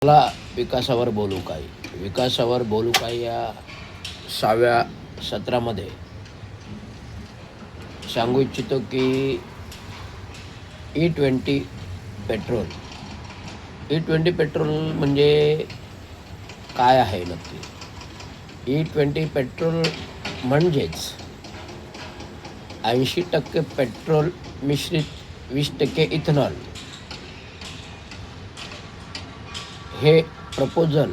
मला विकासावर बोलू काय विकासावर बोलू काय या 6व्या सत्रामध्ये सांगू इच्छितो की E20 पेट्रोल E20 पेट्रोल म्हणजे काय आहे नक्की. E20 पेट्रोल म्हणजेच 80% पेट्रोल मिश्रित 20% इथेनॉल हे प्रपोजल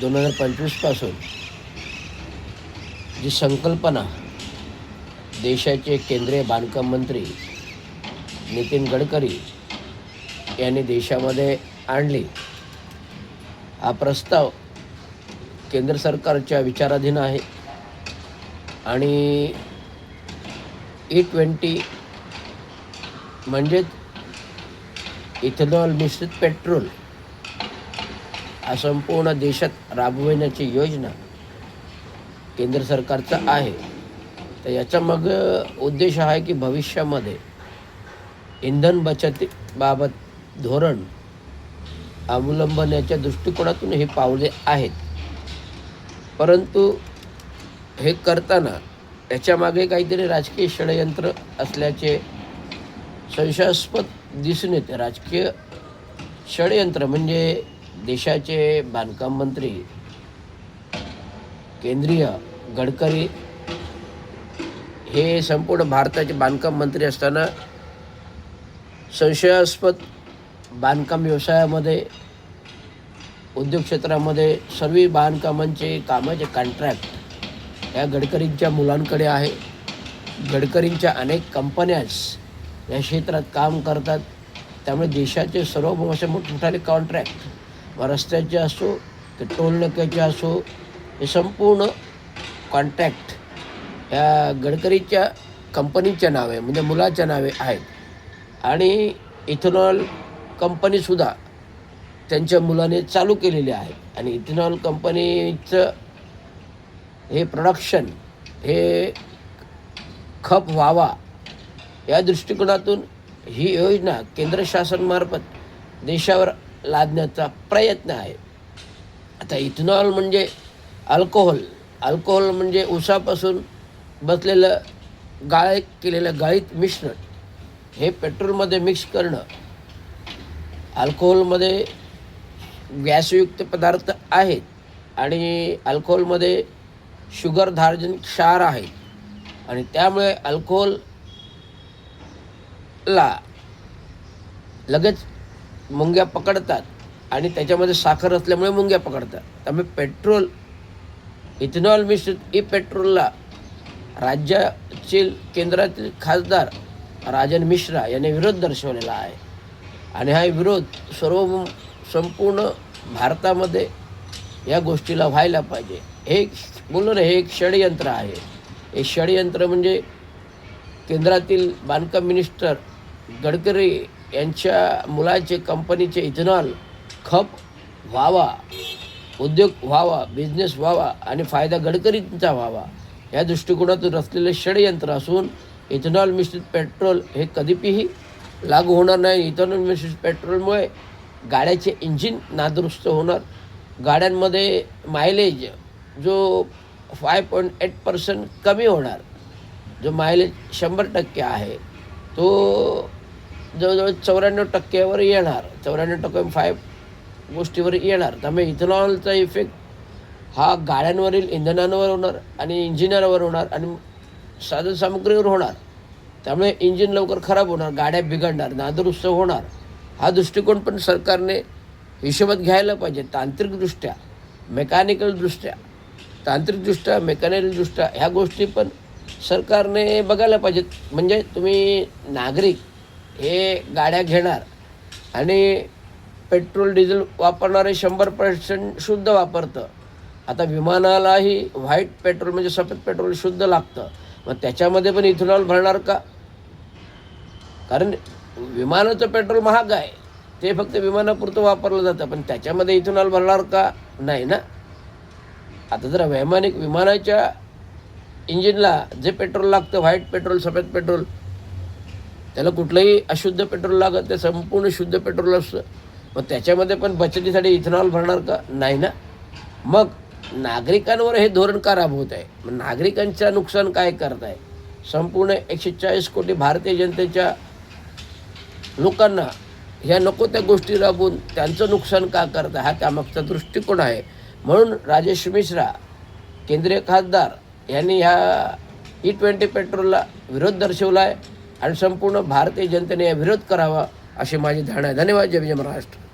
2025 पासून जी संकल्पना देशाचे केंद्रीय बांधकाम मंत्री नितीन गडकरी यांनी देशामध्ये आणली. हा प्रस्ताव केंद्र सरकारच्या विचाराधीन आहे आणि E20 म्हणजेच इथेनॉल मिश्रित पेट्रोल हा संपूर्ण देशात राबविण्याची योजना केंद्र सरकारचा आहे. तर याचा मग उद्देश आहे की भविष्यामध्ये इंधन बचतीबाबत धोरण अवलंबण्याच्या दृष्टिकोनातून हे पावले आहेत. परंतु हे करताना त्याच्यामागे काहीतरी राजकीय षडयंत्र असल्याचे संशयास्पद दिसून येते. राजकीय षडयंत्र म्हणजे देशाचे बांधकाम मंत्री केंद्रीय गडकरी हे संपूर्ण भारताचे बांधकाम मंत्री असताना संशयास्पद बांधकाम व्यवसायामध्ये उद्योग क्षेत्रामध्ये सर्व बांधकामांचे कामाचे कॉन्ट्रॅक्ट या गडकरींच्या मुलांकडे आहे. गडकरींच्या अनेक कंपन्याच या क्षेत्रात काम करतात. त्यामुळे देशाचे सर्व असे मोठमोठाले कॉन्ट्रॅक्ट रस्त्याचे असो की टोल नाक्याचे असो हे संपूर्ण कॉन्ट्रॅक्ट या गडकरीच्या कंपनीच्या नावे म्हणजे मुलाच्या नावे आहेत. आणि इथेनॉल कंपनीसुद्धा त्यांच्या मुलाने चालू केलेली आहे. आणि इथेनॉल कंपनीचं हे प्रोडक्शन हे खप व्हावा या दृष्टिकोनातून ही योजना केंद्र शासनामार्फत देशावर लादण्याचा प्रयत्न आहे. आता इथेनॉल म्हणजे अल्कोहोल म्हणजे ऊसापासून बसलेलं केलेलं गाळीत मिश्रण हे पेट्रोलमध्ये मिक्स करणं. अल्कोहोलमध्ये गॅसयुक्त पदार्थ आहेत आणि अल्कोहोलमध्ये शुगरधार्जन क्षार आहेत आणि त्यामुळे अल्कोहोलला लगेच मुंग्या पकडतात आणि त्याच्यामध्ये साखर असल्यामुळे मुंग्या पकडतात. त्यामुळे इथेनॉल मिश्रित पेट्रोलला राज्याचे केंद्रातील खासदार राजन मिश्रा यांनी विरोध दर्शवलेला आहे. आणि हा विरोध संपूर्ण भारतामध्ये या गोष्टीला व्हायला पाहिजे. हे बोललो ना, हे एक षडयंत्र आहे. हे षडयंत्र म्हणजे केंद्रातील बांधकाम मिनिस्टर गडकरी यांच्या मुलाचे कंपनीचे इथेनॉल खप व्हावा, उद्योग व्हावा, बिझनेस व्हावा आणि फायदा गडकरींचा व्हावा या दृष्टिकोनातून रचलेले षडयंत्र असून इथेनॉल मिश्रित पेट्रोल हे कधीही लागू होणार नाही. इथेनॉल मिश्रित पेट्रोलमुळे गाड्याचे इंजिन नादुरुस्त होणार. गाड्यांमध्ये मायलेज जो 5.8% कमी होणार. जो मायलेज 100% आहे तो जवळजवळ 94% येणार. 94.5 गोष्टीवर येणार. त्यामुळे इथेनॉलचा इफेक्ट हा गाड्यांवरील इंधनांवर होणार आणि इंजिनावर होणार आणि साधनसामुग्रीवर होणार. त्यामुळे इंजिन लवकर खराब होणार, गाड्या बिघडणार, नादुरुस्त होणार. हा दृष्टिकोन पण सरकारने हिशोबात घ्यायला पाहिजे. तांत्रिकदृष्ट्या मेकॅनिकलदृष्ट्या ह्या गोष्टी पण सरकारने बघायला पाहिजेत. म्हणजे तुम्ही नागरिक हे गाड्या घेणार आणि पेट्रोल डिझेल वापरणारे 100% शुद्ध वापरतं. आता विमानालाही व्हाईट पेट्रोल म्हणजे सफेद पेट्रोल शुद्ध लागतं. मग त्याच्यामध्ये पण इथेनॉल भरणार का? कारण विमानाचं पेट्रोल महाग आहे, ते फक्त विमानापुरतं वापरलं जातं, पण त्याच्यामध्ये इथेनॉल भरणार का? नाही ना. आता जर विमानाच्या इंजिनला जे पेट्रोल लागतं व्हाईट पेट्रोल सफेद पेट्रोल त्याला कुठलंही अशुद्ध पेट्रोल लागत, ते संपूर्ण शुद्ध पेट्रोल असतं. मग त्याच्यामध्ये पण बचतीसाठी इथेनॉल भरणार का? नाही ना. मग नागरिकांवर हे धोरण का राबवत आहे? मग नागरिकांचं नुकसान काय करत आहे? संपूर्ण 140 कोटी भारतीय जनतेच्या लोकांना ह्या नको त्या गोष्टी राबवून त्यांचं नुकसान का करत आहे? हा त्यामागचा दृष्टिकोन आहे. म्हणून राजेश मिश्रा केंद्रीय खासदार यांनी ह्या E20 पेट्रोलला विरोध दर्शवला आहे आणि संपूर्ण भारतीय जनतेने या विरोध करावा अशी माझी धारणा आहे. धन्यवाद. जय महाराष्ट्र.